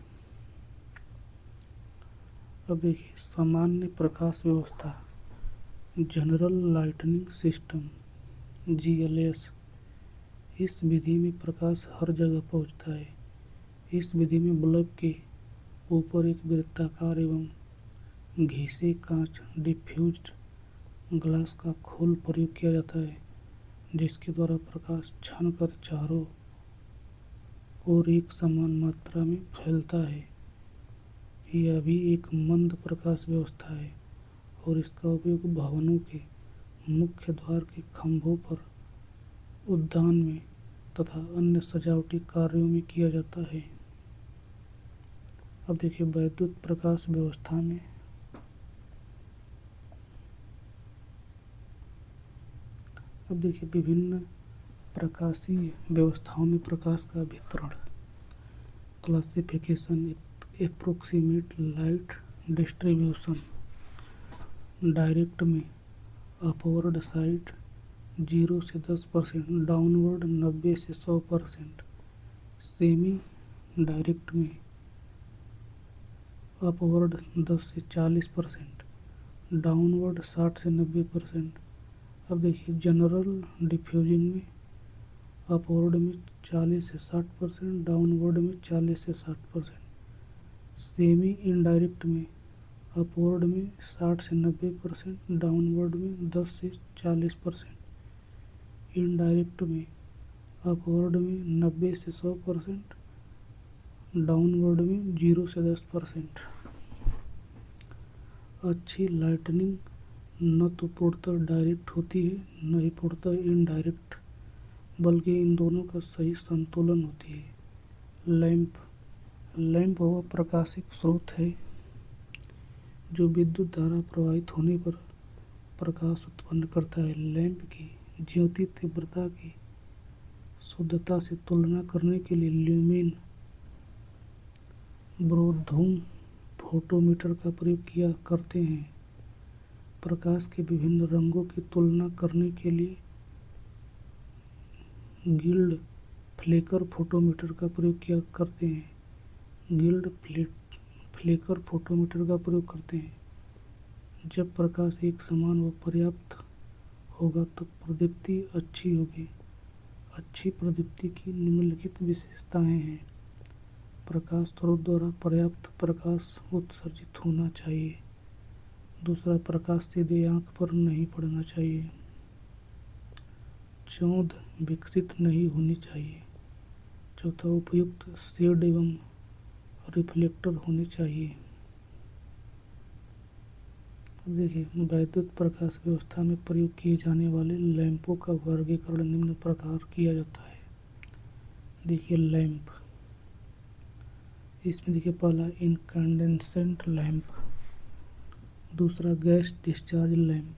अब देखिए सामान्य प्रकाश व्यवस्था, जनरल लाइटनिंग सिस्टम GLS। इस विधि में प्रकाश हर जगह पहुंचता है। इस विधि में बल्ब के ऊपर एक वृत्ताकार एवं घिसे कांच डिफ्यूज्ड ग्लास का खोल प्रयोग किया जाता है, जिसके द्वारा प्रकाश छनकर चारों ओर एक समान मात्रा में फैलता है। यह भी एक मंद प्रकाश व्यवस्था है और इसका उपयोग भवनों के मुख्य द्वार के खंभों पर, उद्यान में तथा अन्य सजावटी कार्यों में किया जाता है। अब देखिए वैद्युत प्रकाश व्यवस्था में अब देखिए विभिन्न प्रकाशीय व्यवस्थाओं में प्रकाश का वितरण, classification, approximate light distribution. Direct में अपवर्ड साइड 0 से 10%, डाउनवर्ड 90 से 100%। सेमी डायरेक्ट में अपवर्ड 10 से 40%, डाउनवर्ड 60 से 90%। अब देखिए जनरल डिफ्यूजिंग में अपवर्ड में 40 से 60%, डाउनवर्ड में 40 से 60%। सेमी इनडायरेक्ट में अपवर्ड में 60 से 90%, डाउनवर्ड में 10 से 40%। इनडायरेक्ट में अपवर्ड में 90 से 100%, डाउनवर्ड में 0 से 10%। अच्छी लाइटनिंग न तो पूर्णतः डायरेक्ट होती है न ही पूर्णतः इनडायरेक्ट, बल्कि इन दोनों का सही संतुलन होती है। लैंप वह प्रकाशिक स्रोत है जो विद्युत धारा प्रवाहित होने पर प्रकाश उत्पन्न करता है। लैंप की ज्योति तीव्रता की शुद्धता से तुलना करने के लिए ल्यूमेन ब्रोधूम फोटोमीटर का प्रयोग किया करते हैं। प्रकाश के विभिन्न रंगों की तुलना करने के लिए गिल्ड फ्लेकर फोटोमीटर का प्रयोग किया करते हैं। फ्लेकर फोटोमीटर का प्रयोग करते हैं। जब प्रकाश एक समान व पर्याप्त होगा तब प्रदीप्ति अच्छी होगी। अच्छी प्रदीप्ति की निम्नलिखित विशेषताएं हैं। प्रकाश स्रोत द्वारा पर्याप्त प्रकाश उत्सर्जित होना चाहिए। दूसरा, प्रकाश सीधे आँख पर नहीं पड़ना चाहिए। चौंध विकसित नहीं होनी चाहिए। चौथा, उपयुक्त शेड एवं रिफ्लेक्टर होने चाहिए। देखिए, वैद्युत प्रकाश व्यवस्था में प्रयोग किए जाने वाले लैंपों का वर्गीकरण निम्न प्रकार किया जाता है। देखिए लैंप, इसमें देखिए पहला इनकैंडेसेंट लैंप, दूसरा गैस डिस्चार्ज लैंप,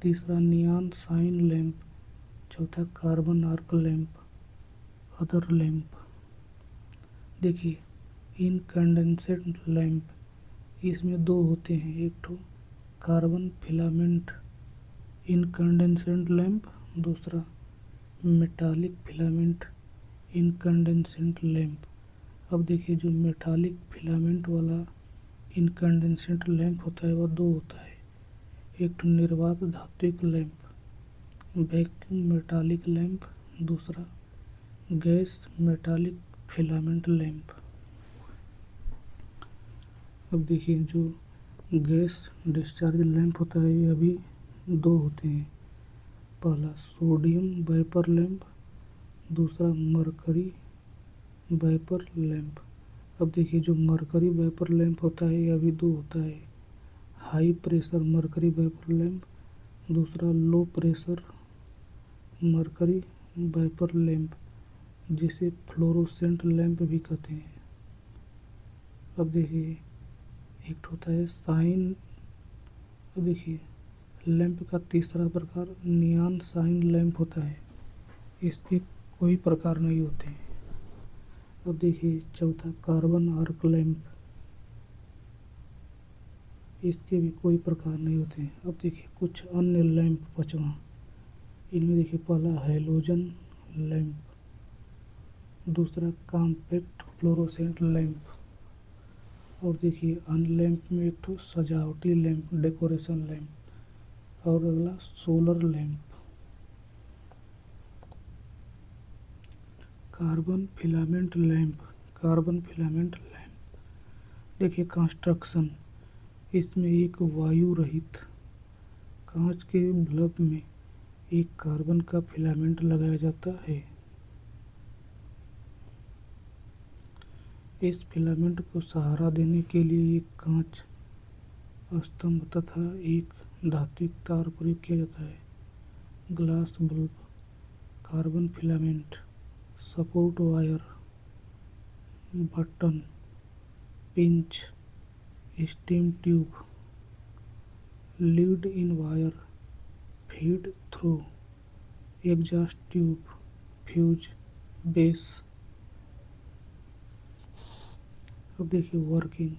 तीसरा नियॉन साइन लैंप, चौथा carbon arc lamp, other lamp. देखिए इनकैंडेसेंट लैंप, इसमें दो होते हैं, एक तो कार्बन फिलामेंट इनकैंडेसेंट लैंप, दूसरा मेटालिक फिलामेंट इनकैंडेसेंट लैंप। अब देखिए जो मेटालिक फिलामेंट वाला इनकैंडेसेंट लैंप होता है वह दो होता है, एक तो निर्वात धात्विक लैंप वैक्यूम मेटालिक लैंप, दूसरा गैस मेटालिक फिलामेंट लैंप। अब देखिए जो गैस डिस्चार्ज लैंप होता है ये अभी दो होते हैं, पहला सोडियम वेपर लैंप, दूसरा मरकरी वेपर लैंप। अब देखिए जो मरकरी वेपर लैंप होता है ये अभी दो होता है, high pressure mercury vapour lamp, दूसरा low pressure mercury vapour lamp, जिसे फ्लोरोसेंट लैंप भी कहते हैं। अब देखिए एक होता है साइन। अब देखिए लैंप का तीसरा प्रकार नियॉन साइन लैंप होता है, इसके कोई प्रकार नहीं होते हैं। अब देखिए चौथा कार्बन आर्क लैंप, इसके भी कोई प्रकार नहीं होते हैं। अब देखिए कुछ अन्य लैंप पाँचवा, इनमें देखिए पहला हैलोजन लैंप, दूसरा कॉम्पैक्ट फ्लोरोसेंट लैंप, और देखिए अन्य लैंप में एक तो सजावटी लैंप डेकोरेशन लैंप, और अगला solar lamp. Carbon filament lamp, carbon filament lamp देखिए कंस्ट्रक्शन, इसमें एक वायु रहित कांच के बल्ब में एक कार्बन का फिलामेंट लगाया जाता है। इस फिलामेंट को सहारा देने के लिए एक कांच स्तंभ तथा एक धात्विक तार प्रयोग किया जाता है। Glass bulb, carbon filament, support wire, button, pinch, steam tube, lead in wire, feed through, exhaust tube, fuse, base. अब देखिए वर्किंग,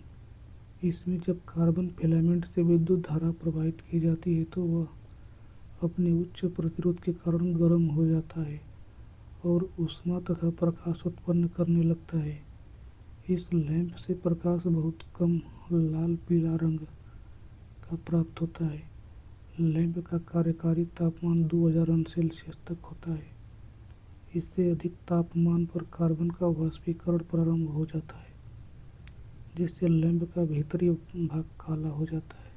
इसमें जब कार्बन फिलामेंट से विद्युत धारा प्रवाहित की जाती है तो वह अपने उच्च प्रतिरोध के कारण गर्म हो जाता है और ऊष्मा तथा प्रकाश उत्पन्न करने लगता है। इस लैंप से प्रकाश बहुत कम लाल पीला रंग का प्राप्त होता है। लैंप का कार्यकारी तापमान 2000 अंश सेल्सियस तक होता है। इससे अधिक तापमान पर कार्बन का वाष्पीकरण प्रारंभ हो जाता है, जिससे लैंप का भीतरी भाग काला हो जाता है।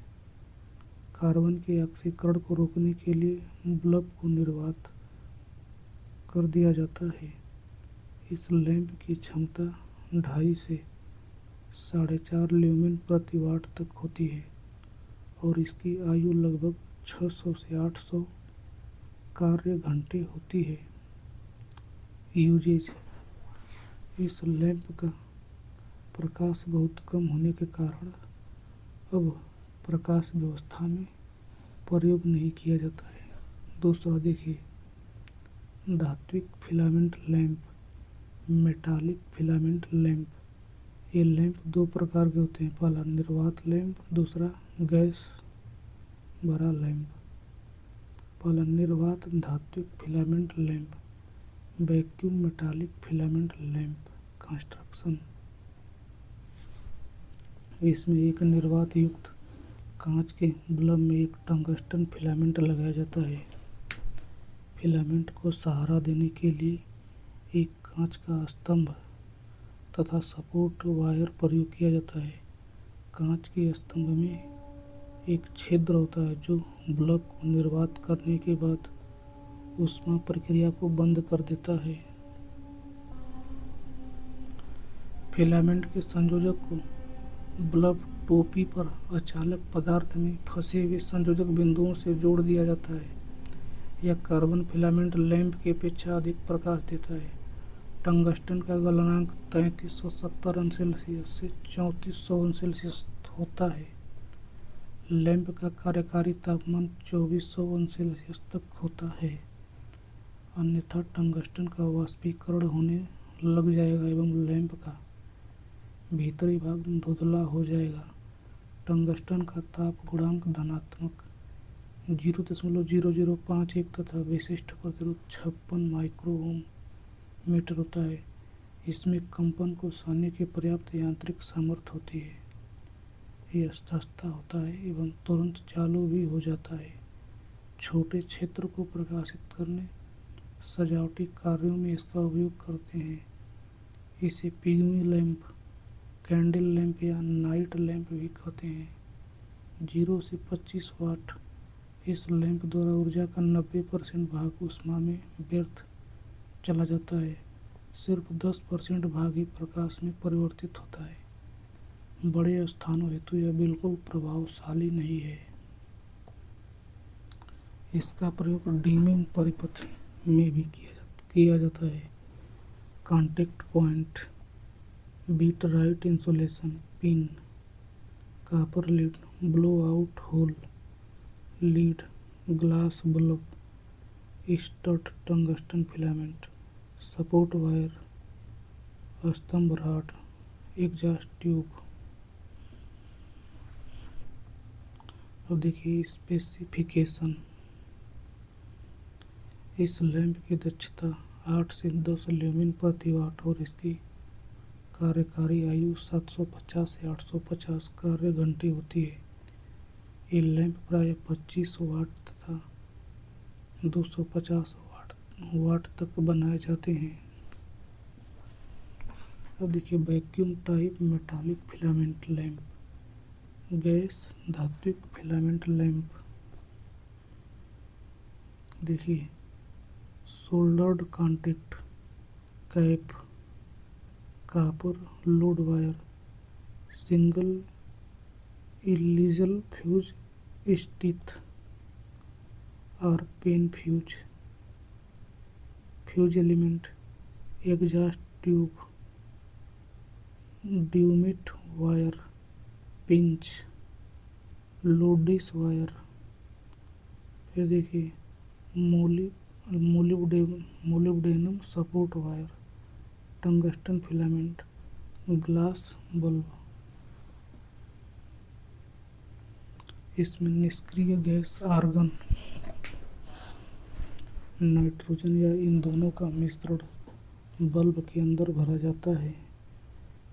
कार्बन के ऑक्सीकरण को रोकने के लिए बल्ब को निर्वात कर दिया जाता है। इस लैंप की क्षमता 2.5 से 4.5 ल्यूमेन प्रति वाट तक होती है और इसकी आयु लगभग 600 से 800 कार्य घंटे होती है। यूजेज: इस लैंप का प्रकाश बहुत कम होने के कारण अब प्रकाश व्यवस्था में प्रयोग नहीं किया जाता है। दूसरा देखिए, धात्विक filament lamp, metallic filament lamp. ये लैंप दो प्रकार के होते हैं, पहला निर्वात लैंप, दूसरा गैस भरा लैंप। पहला निर्वात धात्विक filament lamp, vacuum metallic filament lamp. Construction: इसमें एक निर्वात युक्त कांच के बल्ब में एक टंगस्टन फिलामेंट लगाया जाता है। फिलामेंट को सहारा देने के लिए एक कांच का स्तंभ तथा सपोर्ट वायर प्रयोग किया जाता है। कांच के स्तंभ में एक छिद्र होता है जो बल्ब को निर्वात करने के बाद ऊष्मा प्रक्रिया को बंद कर देता है। फिलामेंट के संयोजक को बल्ब टोपी पर अचालक पदार्थ में फंसे हुए संयोजक बिंदुओं से जोड़ दिया जाता है। यह कार्बन फिलामेंट लैंप की अपेक्षा अधिक प्रकाश देता है। टंगस्टन का गलनांक 3370 अंश सेल्सियस से 3400 अंश सेल्सियस होता है। लैंप का कार्यकारी तापमान 2400 अंश सेल्सियस तक होता है, अन्यथा टंगस्टन का वाष्पीकरण होने लग जाएगा एवं लैंप का भीतरी भाग धुंधला हो जाएगा। टंगस्टन का ताप गुणांक धनात्मक 0.0051 तथा विशिष्ट प्रतिरोध 56 माइक्रो ओम मीटर होता है। इसमें कंपन को सहने की पर्याप्त यांत्रिक सामर्थ्य होती है। यह सस्ता होता है एवं तुरंत चालू भी हो जाता है। छोटे क्षेत्र को प्रकाशित करने सजावटी कार्यों में इसका उपयोग करते हैं। इसे पिग्मी लैंप, कैंडल लैंप या नाइट लैंप भी कहते हैं। 0 से 25 वाट। इस लैंप द्वारा ऊर्जा का 90% भाग ऊष्मा में व्यर्थ चला जाता है। सिर्फ 10% भाग ही प्रकाश में परिवर्तित होता है। बड़े स्थानों हेतु यह बिल्कुल प्रभावशाली नहीं है। इसका प्रयोग डीमिंग परिपथ में भी किया जाता है। कॉन्टैक्ट पॉइंट, बीट राइट insulation pin, copper lead, blow out hole lead, glass bulb, stud tungsten filament, support wire, स्तंभ रॉड, एग्जॉस्ट ट्यूब। अब देखिए स्पेसिफिकेशन। इस लैंप की दक्षता 8 से 10 ल्यूमेन प्रति वाट और इसकी कार्यकारी आयु 750 से 850 कार्य घंटे होती है। ये लैंप प्राय 25 वाट तथा 250 वाट तक बनाए जाते हैं। अब देखिए vacuum type metallic filament lamp, gas धात्विक फिलामेंट लैंप। देखिए soldered contact cap, copper load wire, single illegal fuse स्टिथ और pen fuse element, exhaust tube, dumet wire, pinch, लोडिस वायर। फिर देखिए molybdenum support wire, tungsten filament, glass bulb. इसमें निष्क्रिय gas argon, nitrogen या इन दोनों का मिश्रण बल्ब के अंदर भरा जाता है।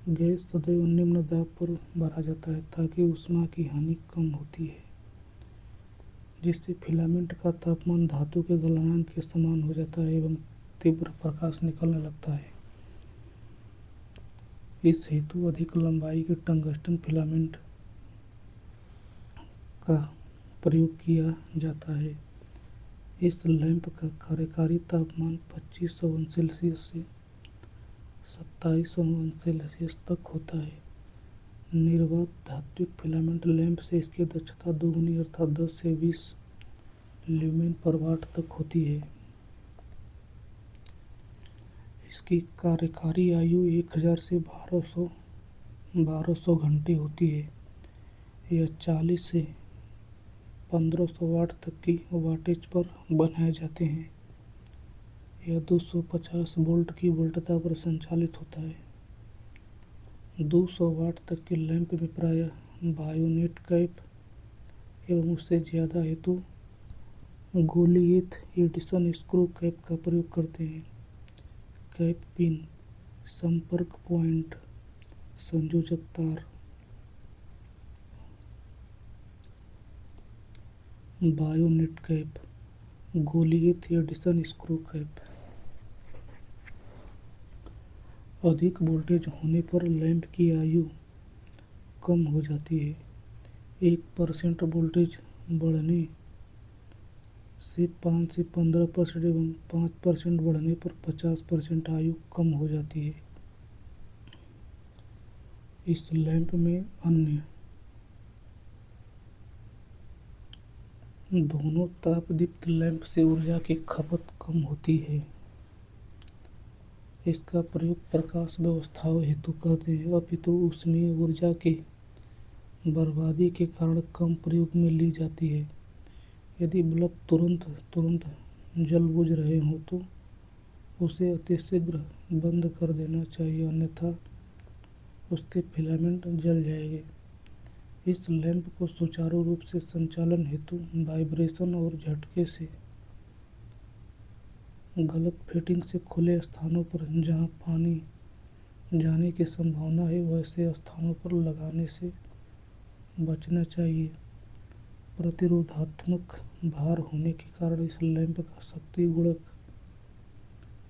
गैस सदैव निम्न दाब पर भरा जाता है ताकि ऊष्मा की हानि कम होती है, जिससे फिलामेंट का तापमान धातु के गलनांक के समान हो जाता है एवं तीव्र प्रकाश निकलने लगता है। इस हेतु अधिक लंबाई के टंगस्टन फिलामेंट का प्रयोग किया जाता है। इस लैंप का कार्यकारी तापमान 2500 अंश सेल्सियस से 2700 तक होता है। निर्वात धात्विक फिलामेंट लैंप से इसकी दक्षता दोगुनी अर्थात 10 से 20 ल्यूमेन पर वाट तक होती है। इसकी कार्यकारी आयु 1000 से 1200 घंटे होती है। यह 40 से 1500 वाट तक की वाटेज पर बनाए जाते हैं। यह 250 वोल्ट की वोल्टता पर संचालित होता है। 200 वाट तक के लैंप में प्रायः बायोनेट कैप एवं उससे ज़्यादा हेतु गोलियत एडिसन स्क्रू कैप का प्रयोग करते हैं। कैप पिन, संपर्क पॉइंट, संयोजक तार, BioNTech cap, Goliath Edison screw cap. अधिक वोल्टेज होने पर लैंप की आयु कम हो जाती है। 1% वोल्टेज बढ़ने से 5 से 15% एवं 5% बढ़ने पर 50% आयु कम हो जाती है। इस लैंप में अन्य दोनों तापदीप्त लैंप से ऊर्जा की खपत कम होती है। इसका प्रयोग प्रकाश व्यवस्थाओं हेतु करते हैं, अपितु उष्मीय ऊर्जा की बर्बादी के कारण कम प्रयोग में ली जाती है। यदि बल्ब तुरंत जल बुझ रहे हों तो उसे अतिशीघ्र बंद कर देना चाहिए, अन्यथा उसके फिलामेंट जल जाएंगे। इस लैंप को सुचारू रूप से संचालन हेतु वाइब्रेशन और झटके से गलत फिटिंग से खुले स्थानों पर जहां पानी जाने की संभावना है वैसे स्थानों पर लगाने से बचना चाहिए। प्रतिरोधात्मक भार होने के कारण इस लैंप का शक्ति गुणक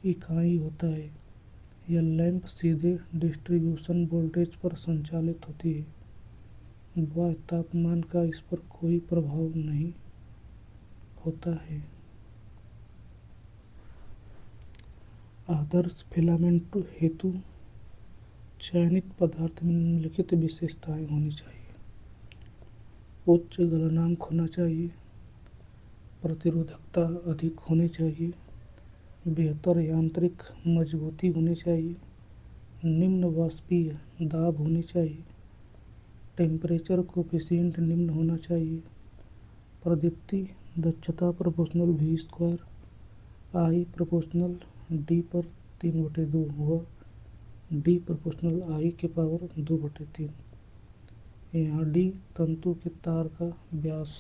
इकाई होता है। यह लैंप सीधे डिस्ट्रीब्यूशन वोल्टेज पर संचालित होती है। बाह्य तापमान का इस पर कोई प्रभाव नहीं होता है। आदर्श फिलामेंट हेतु चयनित पदार्थ में निम्नलिखित विशेषताएं होनी चाहिए। उच्च गलनांक होना चाहिए, प्रतिरोधकता अधिक होनी चाहिए, बेहतर यांत्रिक मजबूती होनी चाहिए, निम्न वाष्पीय दाब होनी चाहिए, टेम्परेचर कोफिशिएंट निम्न होना चाहिए, प्रदीप्ति दक्षता proportional V square I proportional D पर 3/2 व D प्रोपोर्शनल I के पावर 2/3। यहाँ D तंतु के तार का व्यास।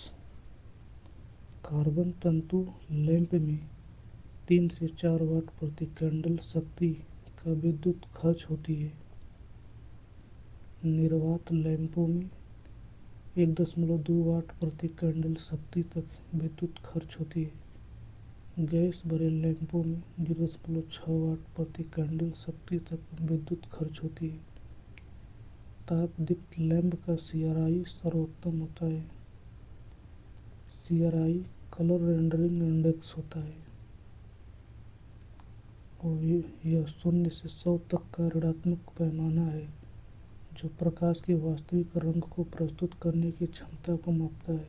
कार्बन तंतु लैंप में 3 से 4 वाट प्रति कैंडल शक्ति का विद्युत खर्च होती है। निर्वात लैंपों में 1.2 वाट प्रति कैंडल शक्ति तक विद्युत खर्च होती है। गैस भरे लैंपों में 0.6 वाट प्रति कैंडल शक्ति तक विद्युत खर्च होती है। तापदीप्त लैंप का CRI सर्वोत्तम होता है। CRI कलर रेंडरिंग इंडेक्स होता है और यह 0 से 100 तक का ऋणात्मक पैमाना है जो प्रकाश के वास्तविक रंग को प्रस्तुत करने की क्षमता को मापता है।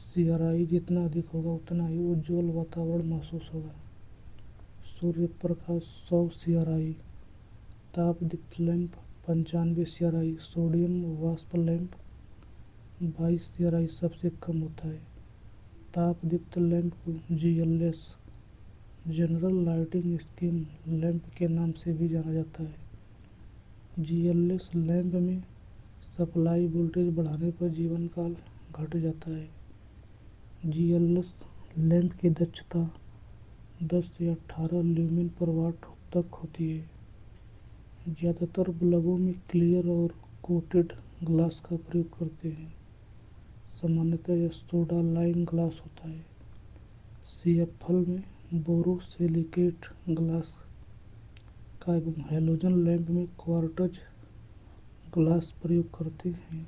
CRI जितना अधिक होगा उतना ही उज्ज्वल वातावरण महसूस होगा। Surya Prakash 100 CRI, तापदीप्त lamp 95 CRI, sodium वाष्प लैंप 22 CRI सबसे कम होता है। तापदीप्त लैंप को GLS general lighting scheme lamp के नाम से भी जाना जाता है। GLS लैंप में सप्लाई वोल्टेज बढ़ाने पर जीवन काल घट जाता है। GLS लैंप की दक्षता 10 से 18 ल्यूमेन पर वाट तक होती है। ज़्यादातर बल्बों में क्लियर और कोटेड ग्लास का प्रयोग करते हैं। सामान्यतः यह सोडा लाइम ग्लास होता है। CFL में बोरोसिलिकेट ग्लास का एवं हैलोजन लैंप में क्वार्ट्ज ग्लास प्रयोग करते हैं।